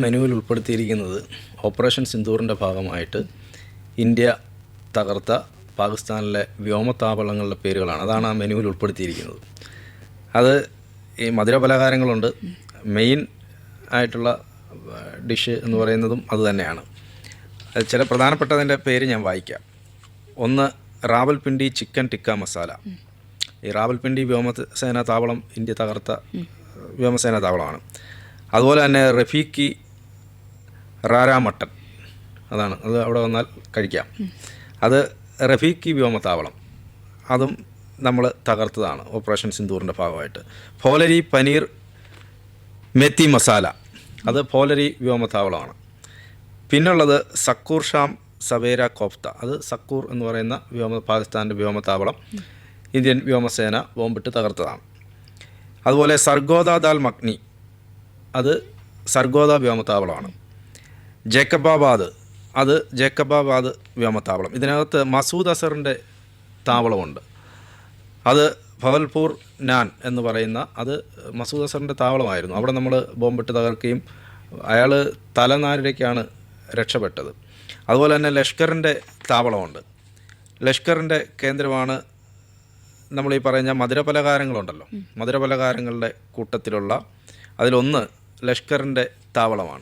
മെനുവിൽ ഉൾപ്പെടുത്തിയിരിക്കുന്നത് ഓപ്പറേഷൻ സിന്ദൂറിൻ്റെ ഭാഗമായിട്ട് ഇന്ത്യ തകർത്ത പാകിസ്ഥാനിലെ വ്യോമതാവളങ്ങളുടെ പേരുകളാണ്. അതാണ് ആ മെനുവിൽ ഉൾപ്പെടുത്തിയിരിക്കുന്നത്. അത് ഈ മധുരപലഹാരങ്ങളുണ്ട്. മെയിൻ ആയിട്ടുള്ള ഡിഷ് എന്ന് പറയുന്നതും അതുതന്നെയാണ്. ചില പ്രധാനപ്പെട്ടതിൻ്റെ പേര് ഞാൻ വായിക്കാം. ഒന്ന്, റാവൽപിണ്ടി ചിക്കൻ ടിക്ക മസാല. ഈ റാവൽപിണ്ടി വ്യോമസേനാ താവളം ഇന്ത്യ തകർത്ത വ്യോമസേനാ താവളമാണ്. അതുപോലെ തന്നെ റഫീഖി റാരാ മട്ടൻ, അതാണ്. അത് അവിടെ വന്നാൽ കഴിക്കാം. അത് റഫീഖി വ്യോമത്താവളം, അതും നമ്മൾ തകർത്തതാണ് ഓപ്പറേഷൻ സിന്ദൂറിൻ്റെ ഭാഗമായിട്ട്. ഫോലരി പനീർ മെത്തി മസാല, അത് ഫോലരി വ്യോമത്താവളമാണ്. പിന്നുള്ളത് സക്കൂർ ഷാം സവേര കോഫ്ത, അത് സക്കൂർ എന്ന് പറയുന്ന പാകിസ്ഥാൻ്റെ വ്യോമത്താവളം ഇന്ത്യൻ വ്യോമസേന ബോംബിട്ട് തകർത്തതാണ്. അതുപോലെ സർഗോദ ദാൽ മഖ്നി, അത് സർഗോദ വ്യോമത്താവളമാണ്. ജേക്കബാബാദ്, അത് ജേക്കബാബാദ് വ്യോമത്താവളം. ഇതിനകത്ത് മസൂദ് അസറിൻ്റെ താവളമുണ്ട്. അത് ഭവൽപൂർ നാൻ എന്ന് പറയുന്ന, അത് മസൂദ് അസറിൻ്റെ താവളമായിരുന്നു. അവിടെ നമ്മൾ ബോംബിട്ട് തകർക്കുകയും അയാൾ തലനാരിഴയ്ക്കാണ് രക്ഷപ്പെട്ടത്. അതുപോലെ തന്നെ ലഷ്കറിൻ്റെ താവളമുണ്ട്. ലഷ്കറിൻ്റെ കേന്ദ്രമാണ് നമ്മളീ പറയുന്ന മധുരപലഹാരങ്ങളുണ്ടല്ലോ, മധുരപലഹാരങ്ങളുടെ കൂട്ടത്തിലുള്ള അതിലൊന്ന് ലഷ്കറിൻ്റെ താവളമാണ്.